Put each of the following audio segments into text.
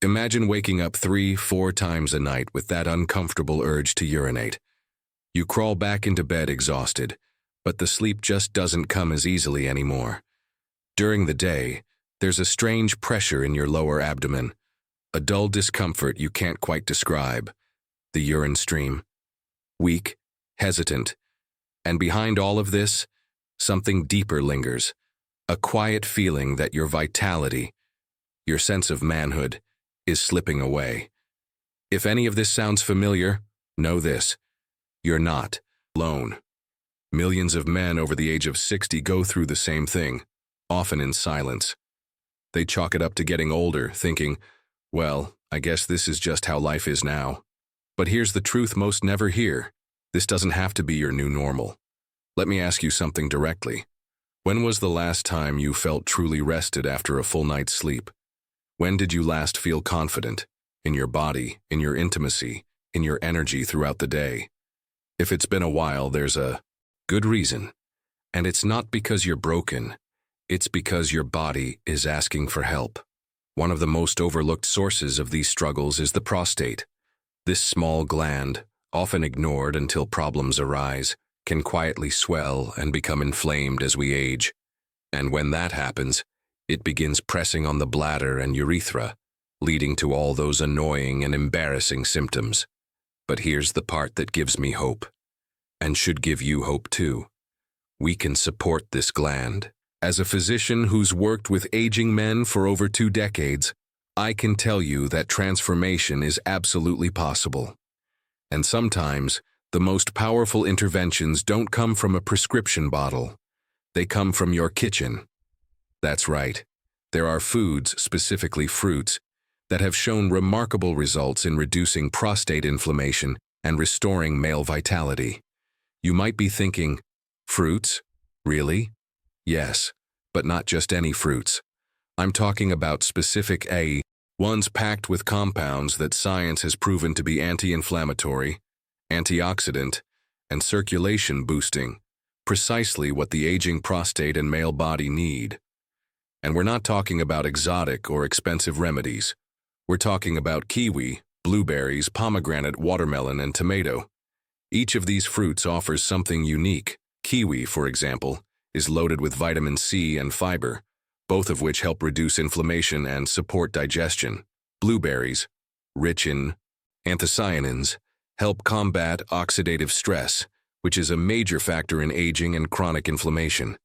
Imagine waking up 3, 4 times a night with that uncomfortable urge to urinate. You crawl back into bed exhausted, but the sleep just doesn't come as easily anymore. During the day, there's a strange pressure in your lower abdomen, a dull discomfort you can't quite describe. The urine stream. Weak, hesitant. And behind all of this, something deeper lingers. A quiet feeling that your vitality, your sense of manhood, is slipping away. If any of this sounds familiar, know this: you're not alone. Millions of men over the age of 60 go through the same thing, often in silence. They chalk it up to getting older, thinking, well, I guess this is just how life is now. But here's the truth most never hear. This doesn't have to be your new normal. Let me ask you something directly. When was the last time you felt truly rested after a full night's sleep? When did you last feel confident in your body, in your intimacy, in your energy throughout the day? If it's been a while, there's a good reason. And it's not because you're broken. It's because your body is asking for help. One of the most overlooked sources of these struggles is the prostate. This small gland, often ignored until problems arise, can quietly swell and become inflamed as we age. And when that happens, it begins pressing on the bladder and urethra, leading to all those annoying and embarrassing symptoms. But here's the part that gives me hope, and should give you hope too. We can support this gland. As a physician who's worked with aging men for over 2 decades, I can tell you that transformation is absolutely possible. And sometimes, the most powerful interventions don't come from a prescription bottle. They come from your kitchen. That's right. There are foods, specifically fruits, that have shown remarkable results in reducing prostate inflammation and restoring male vitality. You might be thinking, fruits? Really? Yes, but not just any fruits. I'm talking about specific ones packed with compounds that science has proven to be anti-inflammatory, antioxidant, and circulation boosting, precisely what the aging prostate and male body need. And we're not talking about exotic or expensive remedies. We're talking about kiwi, blueberries, pomegranate, watermelon, and tomato. Each of these fruits offers something unique. Kiwi, for example, is loaded with vitamin C and fiber, both of which help reduce inflammation and support digestion. Blueberries, rich in anthocyanins, help combat oxidative stress, which is a major factor in aging and chronic inflammation.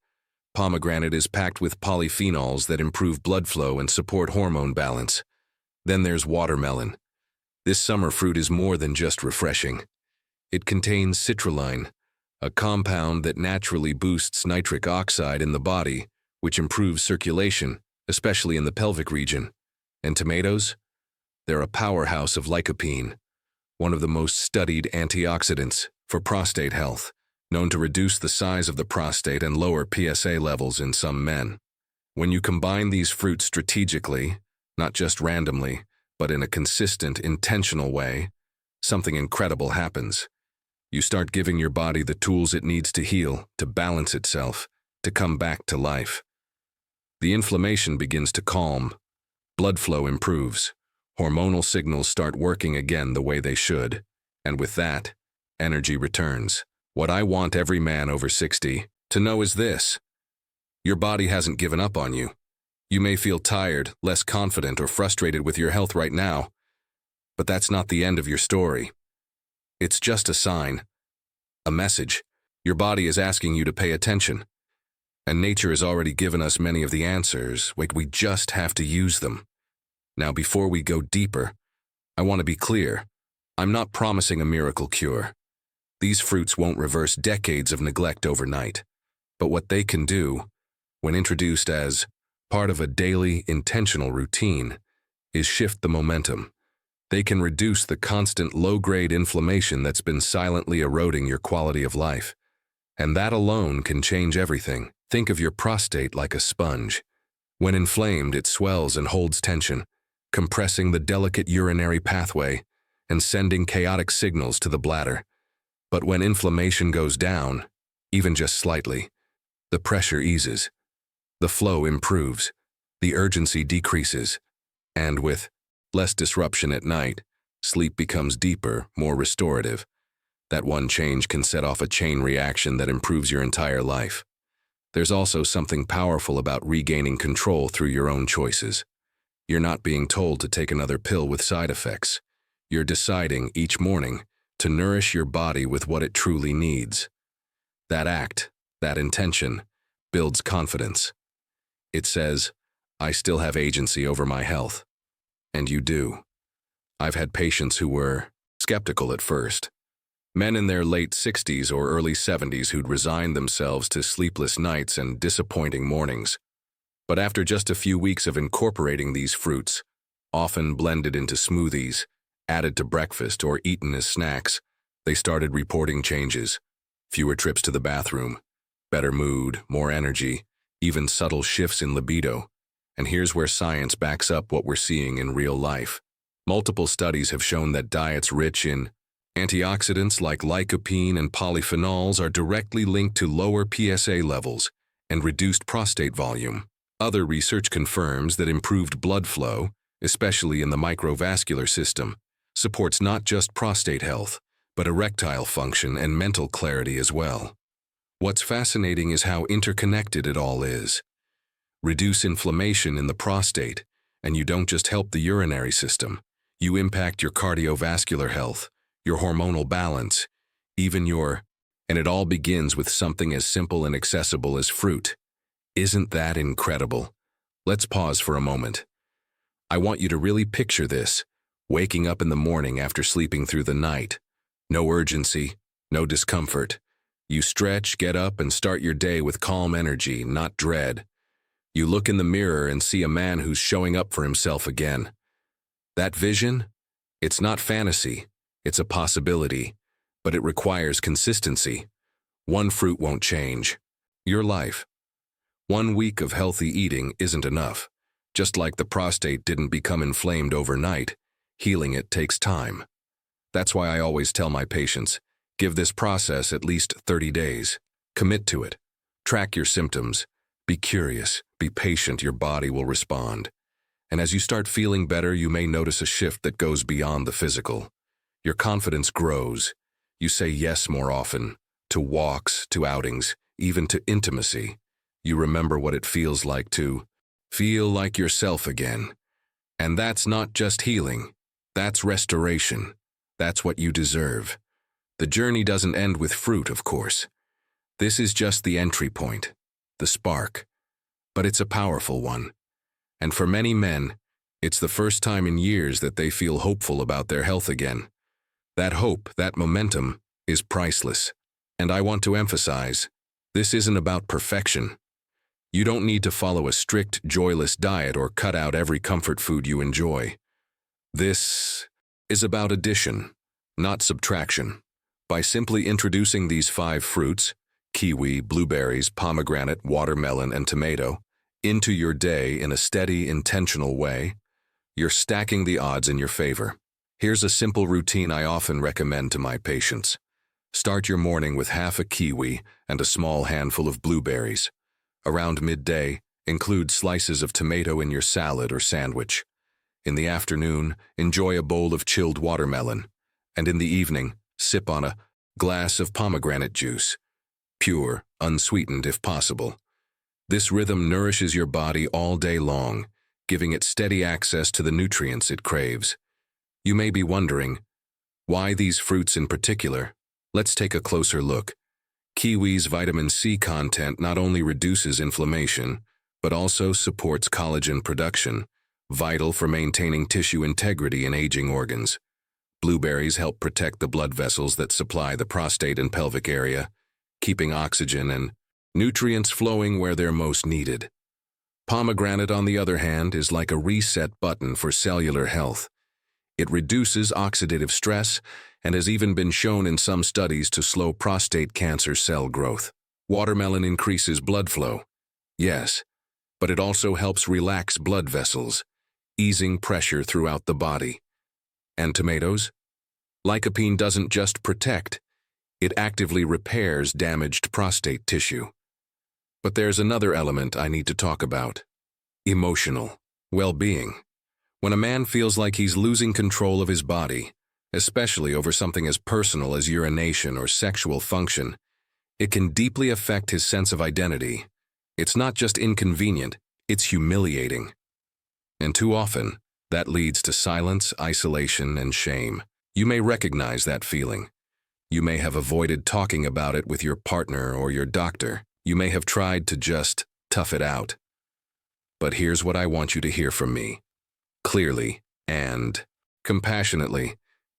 Pomegranate is packed with polyphenols that improve blood flow and support hormone balance. Then there's watermelon. This summer fruit is more than just refreshing. It contains citrulline, a compound that naturally boosts nitric oxide in the body, which improves circulation, especially in the pelvic region. And tomatoes? They're a powerhouse of lycopene, one of the most studied antioxidants for prostate health, known to reduce the size of the prostate and lower PSA levels in some men. When you combine these fruits strategically, not just randomly, but in a consistent, intentional way, something incredible happens. You start giving your body the tools it needs to heal, to balance itself, to come back to life. The inflammation begins to calm, blood flow improves, hormonal signals start working again the way they should, and with that, energy returns. What I want every man over 60 to know is this: your body hasn't given up on you. You may feel tired, less confident, or frustrated with your health right now, but that's not the end of your story. It's just a sign, a message. Your body is asking you to pay attention. And nature has already given us many of the answers. We just have to use them. Now, before we go deeper, I want to be clear. I'm not promising a miracle cure. These fruits won't reverse decades of neglect overnight. But what they can do, when introduced as part of a daily, intentional routine, is shift the momentum. They can reduce the constant low-grade inflammation that's been silently eroding your quality of life. And that alone can change everything. Think of your prostate like a sponge. When inflamed, it swells and holds tension, compressing the delicate urinary pathway and sending chaotic signals to the bladder. But when inflammation goes down, even just slightly, the pressure eases, the flow improves, the urgency decreases, and with Less disruption at night. Sleep becomes deeper, more restorative. That one change can set off a chain reaction that improves your entire life. There's also something powerful about regaining control through your own choices. You're not being told to take another pill with side effects. You're deciding each morning to nourish your body with what it truly needs. That act, that intention, builds confidence. It says, I still have agency over my health. And you do. I've had patients who were skeptical at first. Men in their late 60s or early 70s who'd resigned themselves to sleepless nights and disappointing mornings. But after just a few weeks of incorporating these fruits, often blended into smoothies, added to breakfast or eaten as snacks, they started reporting changes. Fewer trips to the bathroom, better mood, more energy, even subtle shifts in libido. And here's where science backs up what we're seeing in real life. Multiple studies have shown that diets rich in antioxidants like lycopene and polyphenols are directly linked to lower PSA levels and reduced prostate volume. Other research confirms that improved blood flow, especially in the microvascular system, supports not just prostate health, but erectile function and mental clarity as well. What's fascinating is how interconnected it all is. Reduce inflammation in the prostate, and you don't just help the urinary system. You impact your cardiovascular health, your hormonal balance, even and it all begins with something as simple and accessible as fruit. Isn't that incredible? Let's pause for a moment. I want you to really picture this, waking up in the morning after sleeping through the night. No urgency, no discomfort. You stretch, get up, and start your day with calm energy, not dread. You look in the mirror and see a man who's showing up for himself again. That vision? It's not fantasy, it's a possibility, but it requires consistency. One fruit won't change your life. 1 week of healthy eating isn't enough. Just like the prostate didn't become inflamed overnight, healing it takes time. That's why I always tell my patients, give this process at least 30 days. Commit to it. Track your symptoms. Be curious. Be patient. Your body will respond. And as you start feeling better, you may notice a shift that goes beyond the physical. Your confidence grows. You say yes more often, to walks, to outings, even to intimacy. You remember what it feels like to feel like yourself again. And that's not just healing. That's restoration. That's what you deserve. The journey doesn't end with fruit, of course. This is just the entry point, the spark. But it's a powerful one. And for many men, it's the first time in years that they feel hopeful about their health again. That hope, that momentum, is priceless. And I want to emphasize, this isn't about perfection. You don't need to follow a strict, joyless diet or cut out every comfort food you enjoy. This is about addition, not subtraction. By simply introducing these 5 fruits, kiwi, blueberries, pomegranate, watermelon, and tomato, into your day in a steady, intentional way, you're stacking the odds in your favor. Here's a simple routine I often recommend to my patients. Start your morning with half a kiwi and a small handful of blueberries. Around midday, include slices of tomato in your salad or sandwich. In the afternoon, enjoy a bowl of chilled watermelon. And in the evening, sip on a glass of pomegranate juice. Pure, unsweetened if possible. This rhythm nourishes your body all day long, giving it steady access to the nutrients it craves. You may be wondering, why these fruits in particular? Let's take a closer look. Kiwi's vitamin C content not only reduces inflammation, but also supports collagen production, vital for maintaining tissue integrity in aging organs. Blueberries help protect the blood vessels that supply the prostate and pelvic area, keeping oxygen and nutrients flowing where they're most needed. Pomegranate, on the other hand, is like a reset button for cellular health. It reduces oxidative stress and has even been shown in some studies to slow prostate cancer cell growth. Watermelon increases blood flow, yes, but it also helps relax blood vessels, easing pressure throughout the body. And tomatoes? Lycopene doesn't just protect, it actively repairs damaged prostate tissue. But there's another element I need to talk about: emotional well-being. When a man feels like he's losing control of his body, especially over something as personal as urination or sexual function, it can deeply affect his sense of identity. It's not just inconvenient, it's humiliating. And too often, that leads to silence, isolation, and shame. You may recognize that feeling. You may have avoided talking about it with your partner or your doctor. You may have tried to just tough it out. But here's what I want you to hear from me. Clearly and compassionately,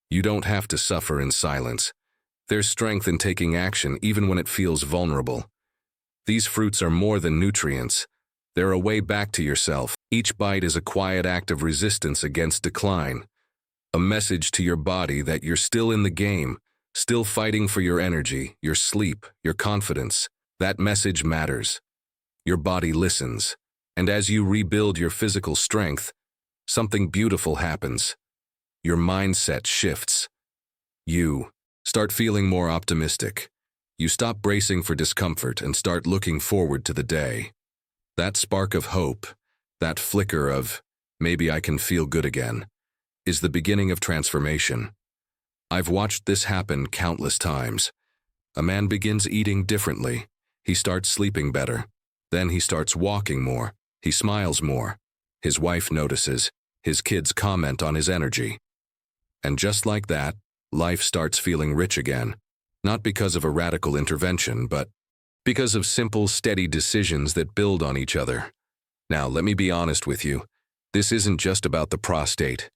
you don't have to suffer in silence. There's strength in taking action even when it feels vulnerable. These fruits are more than nutrients. They're a way back to yourself. Each bite is a quiet act of resistance against decline. A message to your body that you're still in the game, still fighting for your energy, your sleep, your confidence. That message matters. Your body listens. And as you rebuild your physical strength, something beautiful happens. Your mindset shifts. You start feeling more optimistic. You stop bracing for discomfort and start looking forward to the day. That spark of hope, that flicker of, maybe I can feel good again, is the beginning of transformation. I've watched this happen countless times. A man begins eating differently. He starts sleeping better. Then he starts walking more. He smiles more. His wife notices. His kids comment on his energy. And just like that, life starts feeling rich again. Not because of a radical intervention, but because of simple, steady decisions that build on each other. Now, let me be honest with you. This isn't just about the prostate.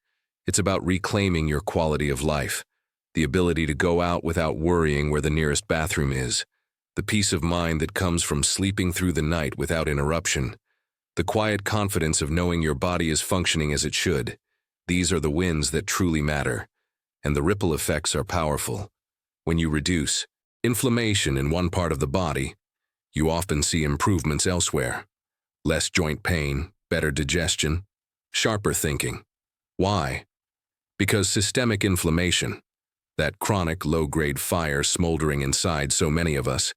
It's about reclaiming your quality of life, the ability to go out without worrying where the nearest bathroom is, the peace of mind that comes from sleeping through the night without interruption, the quiet confidence of knowing your body is functioning as it should. These are the wins that truly matter, and the ripple effects are powerful. When you reduce inflammation in one part of the body, you often see improvements elsewhere. Less joint pain, better digestion, sharper thinking. Why? Because systemic inflammation, that chronic low-grade fire smoldering inside so many of us,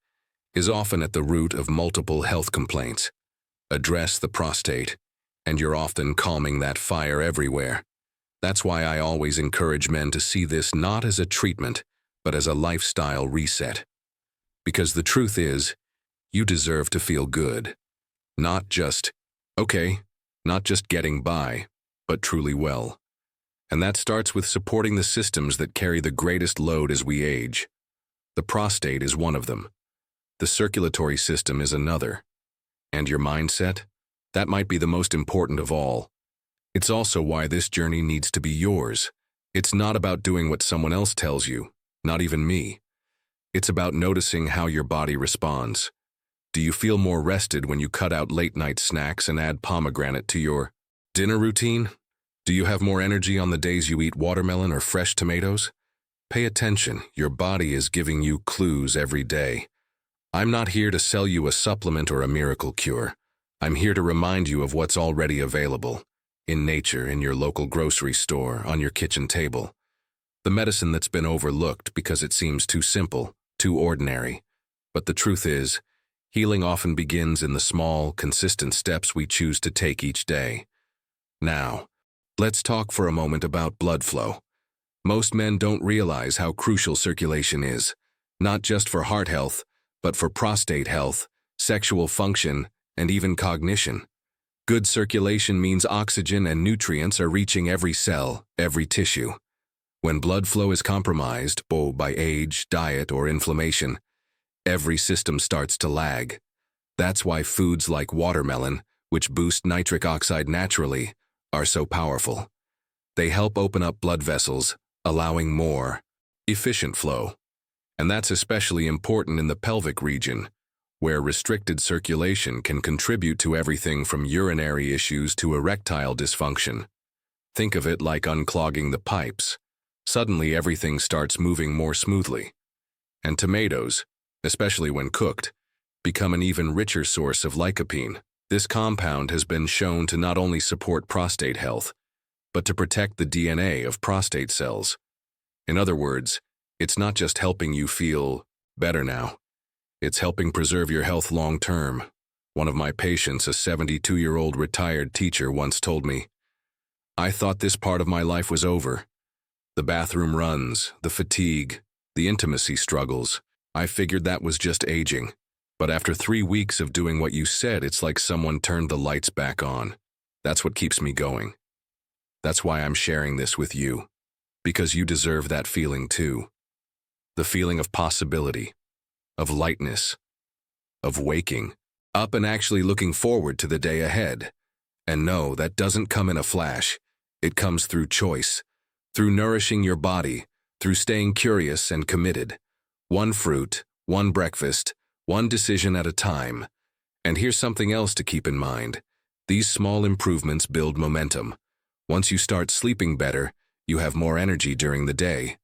is often at the root of multiple health complaints. Address the prostate, and you're often calming that fire everywhere. That's why I always encourage men to see this not as a treatment, but as a lifestyle reset. Because the truth is, you deserve to feel good. Not just, okay, not just getting by, but truly well. And that starts with supporting the systems that carry the greatest load as we age. The prostate is one of them. The circulatory system is another. And your mindset? That might be the most important of all. It's also why this journey needs to be yours. It's not about doing what someone else tells you, not even me. It's about noticing how your body responds. Do you feel more rested when you cut out late-night snacks and add pomegranate to your dinner routine? Do you have more energy on the days you eat watermelon or fresh tomatoes? Pay attention. Your body is giving you clues every day. I'm not here to sell you a supplement or a miracle cure. I'm here to remind you of what's already available. In nature, in your local grocery store, on your kitchen table. The medicine that's been overlooked because it seems too simple, too ordinary. But the truth is, healing often begins in the small, consistent steps we choose to take each day. Now, let's talk for a moment about blood flow. Most men don't realize how crucial circulation is, not just for heart health, but for prostate health, sexual function, and even cognition. Good circulation means oxygen and nutrients are reaching every cell, every tissue. When blood flow is compromised, by age, diet, or inflammation, every system starts to lag. That's why foods like watermelon, which boost nitric oxide naturally, are so powerful. They help open up blood vessels, allowing more efficient flow. And that's especially important in the pelvic region, where restricted circulation can contribute to everything from urinary issues to erectile dysfunction. Think of it like unclogging the pipes. Suddenly everything starts moving more smoothly. And tomatoes, especially when cooked, become an even richer source of lycopene. This compound has been shown to not only support prostate health, but to protect the DNA of prostate cells. In other words, it's not just helping you feel better now. It's helping preserve your health long term. One of my patients, a 72-year-old retired teacher, once told me, I thought this part of my life was over. The bathroom runs, the fatigue, the intimacy struggles. I figured that was just aging. But after 3 weeks of doing what you said, it's like someone turned the lights back on. That's what keeps me going. That's why I'm sharing this with you. Because you deserve that feeling too. The feeling of possibility, of lightness, of waking up and actually looking forward to the day ahead. And no, that doesn't come in a flash. It comes through choice, through nourishing your body, through staying curious and committed. One fruit, one breakfast, one decision at a time. And here's something else to keep in mind. These small improvements build momentum. Once you start sleeping better, you have more energy during the day.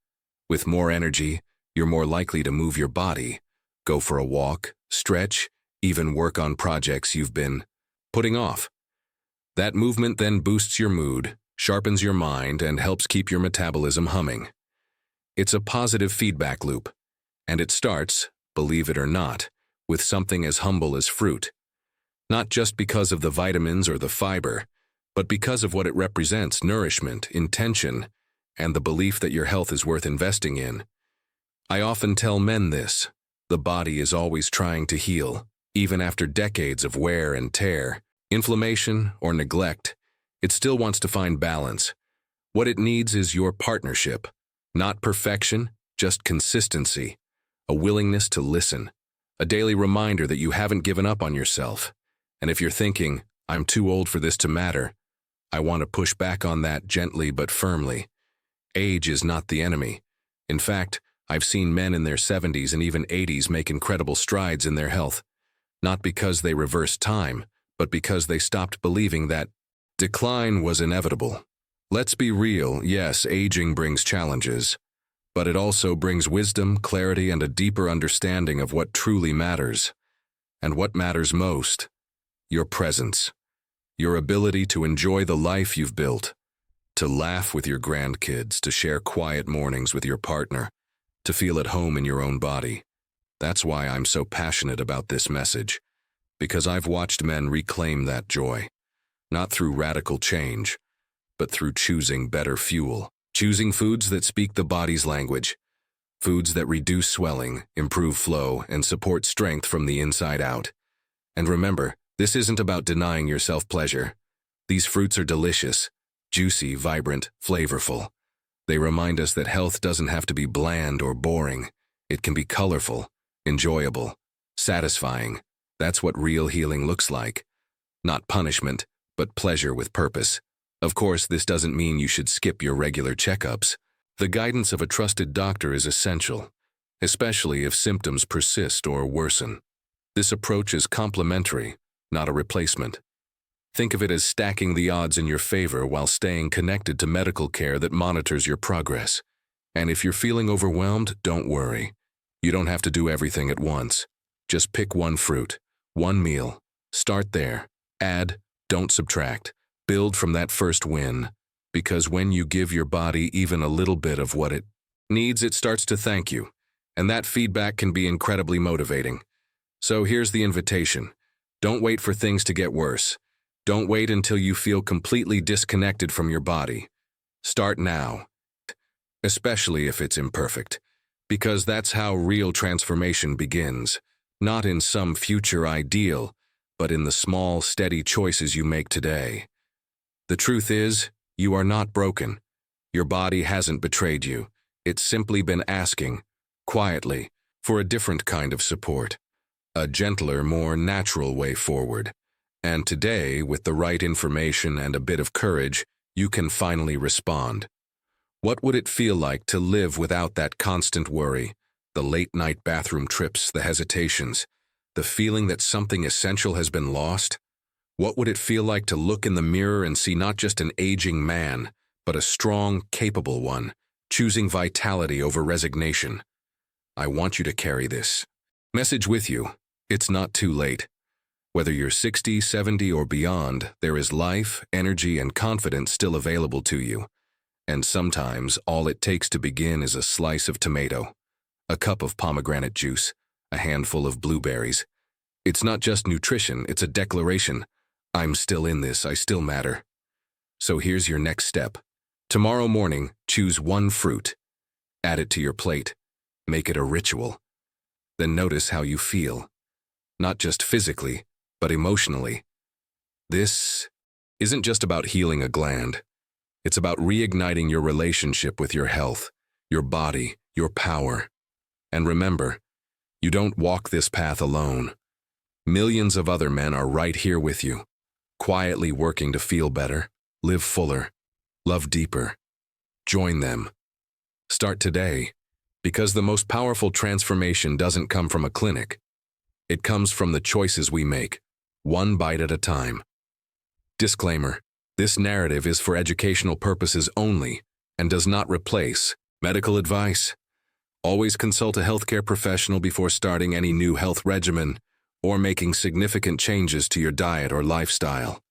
With more energy, you're more likely to move your body, go for a walk, stretch, even work on projects you've been putting off. That movement then boosts your mood, sharpens your mind, and helps keep your metabolism humming. It's a positive feedback loop, and it starts, believe it or not, with something as humble as fruit. Not just because of the vitamins or the fiber, but because of what it represents: nourishment, intention, and the belief that your health is worth investing in. I often tell men this: the body is always trying to heal, even after decades of wear and tear, inflammation, or neglect. It still wants to find balance. What it needs is your partnership. Not perfection, just consistency, a willingness to listen, a daily reminder that you haven't given up on yourself. And if you're thinking, I'm too old for this to matter, I want to push back on that gently but firmly. Age is not the enemy. In fact, I've seen men in their 70s and even 80s make incredible strides in their health, not because they reversed time, but because they stopped believing that decline was inevitable. Let's be real, yes, aging brings challenges, but it also brings wisdom, clarity, and a deeper understanding of what truly matters. And what matters most: your presence, your ability to enjoy the life you've built, to laugh with your grandkids, to share quiet mornings with your partner, to feel at home in your own body. That's why I'm so passionate about this message, because I've watched men reclaim that joy, not through radical change, but through choosing better fuel, choosing foods that speak the body's language, foods that reduce swelling, improve flow, and support strength from the inside out. And remember, this isn't about denying yourself pleasure. These fruits are delicious, juicy, vibrant, flavorful. They remind us that health doesn't have to be bland or boring. It can be colorful, enjoyable, satisfying. That's what real healing looks like. Not punishment, but pleasure with purpose. Of course, this doesn't mean you should skip your regular checkups. The guidance of a trusted doctor is essential, especially if symptoms persist or worsen. This approach is complementary, not a replacement. Think of it as stacking the odds in your favor while staying connected to medical care that monitors your progress. And if you're feeling overwhelmed, don't worry. You don't have to do everything at once. Just pick one fruit, one meal. Start there. Add, don't subtract. Build from that first win. Because when you give your body even a little bit of what it needs, it starts to thank you. And that feedback can be incredibly motivating. So here's the invitation. Don't wait for things to get worse. Don't wait until you feel completely disconnected from your body. Start now, especially if it's imperfect, because that's how real transformation begins, not in some future ideal, but in the small, steady choices you make today. The truth is, you are not broken. Your body hasn't betrayed you. It's simply been asking, quietly, for a different kind of support, a gentler, more natural way forward. And today, with the right information and a bit of courage, you can finally respond. What would it feel like to live without that constant worry, the late-night bathroom trips, the hesitations, the feeling that something essential has been lost? What would it feel like to look in the mirror and see not just an aging man, but a strong, capable one, choosing vitality over resignation? I want you to carry this message with you. It's not too late. Whether you're 60, 70, or beyond, there is life, energy, and confidence still available to you. And sometimes all it takes to begin is a slice of tomato, a cup of pomegranate juice, a handful of blueberries. It's not just nutrition, it's a declaration. I'm still in this, I still matter. So here's your next step. Tomorrow morning, choose one fruit. Add it to your plate. Make it a ritual. Then notice how you feel. Not just physically, but emotionally. This isn't just about healing a gland. It's about reigniting your relationship with your health, your body, your power. And remember, you don't walk this path alone. Millions of other men are right here with you, quietly working to feel better, live fuller, love deeper. Join them. Start today, because the most powerful transformation doesn't come from a clinic. It comes from the choices we make, one bite at a time. Disclaimer: this narrative is for educational purposes only and does not replace medical advice. Always consult a healthcare professional before starting any new health regimen or making significant changes to your diet or lifestyle.